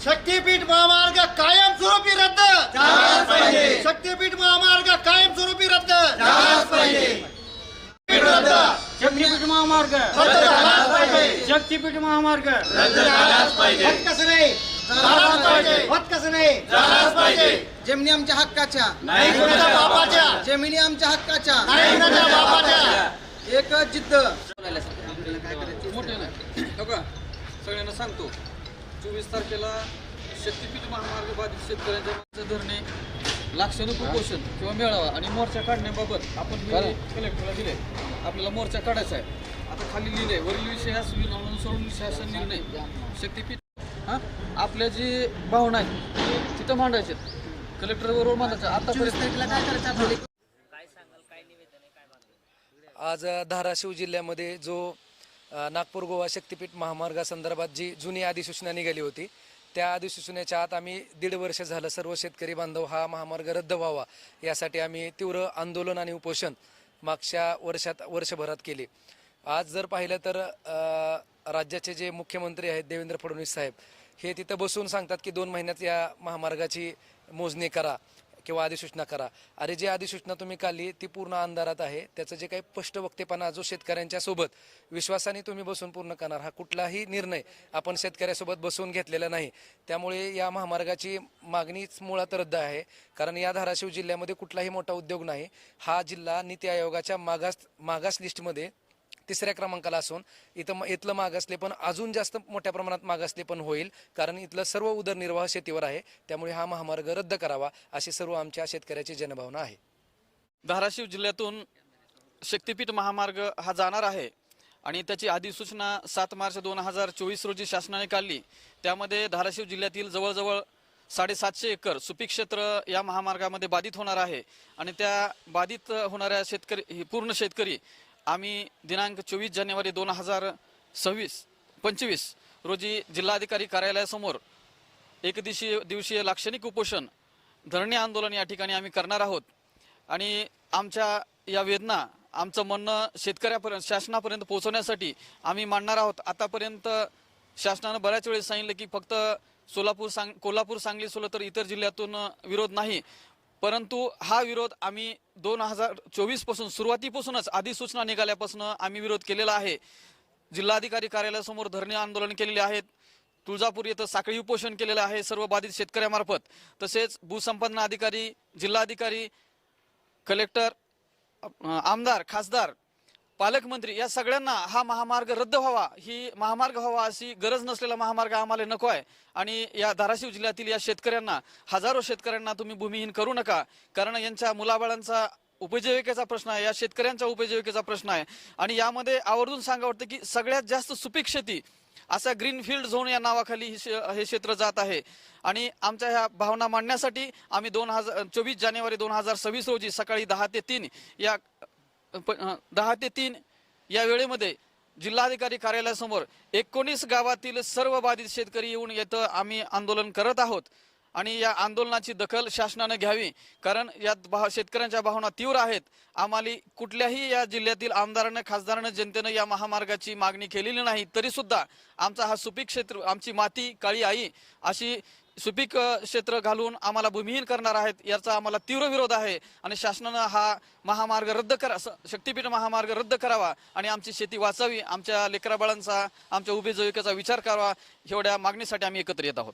शक्तीपीठ महामार्ग कायमस्वरूपी रद्द झालाच पाहिजे. शक्तीपीठ महामार्ग कायमस्वरूपी रद्द झालाच पाहिजे. रद्द शक्तीपीठ महामार्ग झालाच पाहिजे. शक्तीपीठ महामार्ग रद्द झालाच पाहिजे. होत कसं नाही झालाच पाहिजे. होत कसं नाही झालाच पाहिजे. जमिनी आमच्या हक्काच्या, नाही कुणाच्या बापाच्या जमिनी आमच्या हक्काच्या, नाही कुणाच्या बापाच्या. एकच जिद्द. मोठे नाही हो का सगळ्यांना सांगतो 24 तारखेला शक्तीपीठ महामार्ग बाधित शेतकऱ्यांच्या मागचं धरणे लाक्षणिक उपोषण किंवा मेळावा आणि मोर्चा काढण्याबाबत आपण कलेक्टरला दिले. आपल्याला मोर्चा काढायचा आहे. आता खाली लिहिले वरील विषय अनुसरून शासन निर्णय शक्तीपीठ आपल्या जी भावना आहे तिथं मांडायचे कलेक्टर बरोबर मांडायचं. आतापर्यंत आज धाराशिव जिल्ह्यामध्ये जो नागपूर गोवा शक्तीपीठ महामार्गासंदर्भात जी जुनी अधिसूचना निघाली होती त्या अधिसूचनेच्या आत आम्ही 1.5 वर्ष झालं सर्व शेतकरी बांधव हा महामार्ग रद्द व्हावा यासाठी आम्ही तीव्र आंदोलन आणि उपोषण मागच्या वर्षभरात केले. आज जर पाहिलं तर राज्याचे जे मुख्यमंत्री आहेत देवेंद्र फडणवीस साहेब हे तिथं बसून सांगतात की 2 महिन्यात या महामार्गाची मोजणी करा किंवा अधिसूचना करा. अरे जी अधिसूचना तुम्ही काढली ती पूर्ण अंधारात आहे. त्याचं जे काही स्पष्ट वक्तेपणा जो शेतकऱ्यांच्या सोबत विश्वासाने तुम्ही बसून पूर्ण करणार हा कुठलाही निर्णय आपण शेतकऱ्यासोबत बसून घेतलेला नाही. त्यामुळे या महामार्गाची मागणीच मुळात रद्द आहे. कारण या धाराशिव जिल्ह्यामध्ये कुठलाही मोठा उद्योग नाही. हा जिल्हा नीती आयोगाच्या मागास लिस्टमध्ये 3ऱ्या क्रमांकाला असून इथलं मागासले पण अजून जास्त मोठ्या प्रमाणात मागासले पण होईल. कारण इथलं सर्व उदरनिर्वाह शेतीवर आहे. त्यामुळे हा महामार्ग रद्द करावा अशी सर्व आमच्या शेतकऱ्याची जनभावना आहे. धाराशिव जिल्ह्यातून शक्तीपीठ महामार्ग हा जाणार आहे आणि त्याची अधिसूचना 7 मार्च 2024 रोजी शासनाने काढली. त्यामध्ये धाराशिव जिल्ह्यातील जवळजवळ 750 एकर सुपीक क्षेत्र या महामार्गामध्ये बाधित होणार आहे आणि त्या बाधित होणाऱ्या पूर्ण शेतकरी आम्ही दिनांक 24 जानेवारी 2025 रोजी जिल्हाधिकारी कार्यालयासमोर दिवसीय लाक्षणिक उपोषण धरणे आंदोलन या ठिकाणी आम्ही करणार आहोत. आणि आमच्या या वेदना आमचं म्हणणं शेतकऱ्यापर्यंत शासनापर्यंत पोहोचवण्यासाठी आम्ही मांडणार आहोत. आतापर्यंत शासनानं बऱ्याच वेळेस सांगितलं की फक्त कोल्हापूर सांगली सोलापूर तर इतर जिल्ह्यातून विरोध नाही. परंतु हा विरोध आम्ही 2024 पासून सुरुवातीपासूनच अधिसूचना निघाल्यापासून आम्ही विरोध केलेला आहे. जिल्हाधिकारी कार्यालयासमोर धरणे आंदोलन केलेले आहेत. तुळजापूर येथे साखळी उपोषण केलेलं आहे सर्व बाधित शेतकऱ्यांमार्फत. तसेच भूसंपादन अधिकारी, जिल्हाधिकारी, कलेक्टर, आमदार, खासदार, पालकमंत्री या सगळ्यांना हा महामार्ग रद्द व्हावा, ही महामार्ग व्हावा अशी गरज नसलेला महामार्ग आम्हाला नको आहे. आणि या धाराशिव जिल्ह्यातील या शेतकऱ्यांना हजारो शेतकऱ्यांना तुम्ही भूमिहीन करू नका. कारण यांच्या मुलाबाळांचा उपजीविकेचा प्रश्न आहे, या शेतकऱ्यांचा उपजीविकेचा प्रश्न आहे. आणि यामध्ये आवर्जून सांगा वाटतं की सगळ्यात जास्त सुपीक शेती असा ग्रीनफील्ड झोन या नावाखाली हे क्षेत्र जात आहे. आणि आमच्या ह्या भावना मांडण्यासाठी आम्ही 24 जानेवारी 2026 रोजी सकाळी 10 ते 3 या वेळेमध्ये जिल्हाधिकारी कार्यालयासमोर 19 गावातील सर्व बाधित शेतकरी येऊन येतं आम्ही आंदोलन करत आहोत. आणि या आंदोलनाची दखल शासनाने घ्यावी. कारण यात शेतकऱ्यांच्या भावना तीव्र आहेत. आम्हाला कुठल्याही या जिल्ह्यातील आमदारानं, खासदारानं, जनतेनं या महामार्गाची मागणी केलेली नाही. तरी सुद्धा आमचा हा सुपीक क्षेत्र, आमची माती काळी आई अशी सुपीक क्षेत्र घालून आम्हाला भूमिहीन करणार आहेत. याचा आम्हाला तीव्र विरोध आहे. आणि शासनानं हा महामार्ग रद्द शक्तीपीठ महामार्ग रद्द करावा आणि आमची शेती वाचावी, आमच्या लेकराबाळांचा, आमच्या उपजीविकेचा विचार करावा. एवढ्या मागणीसाठी आम्ही एकत्र येत आहोत.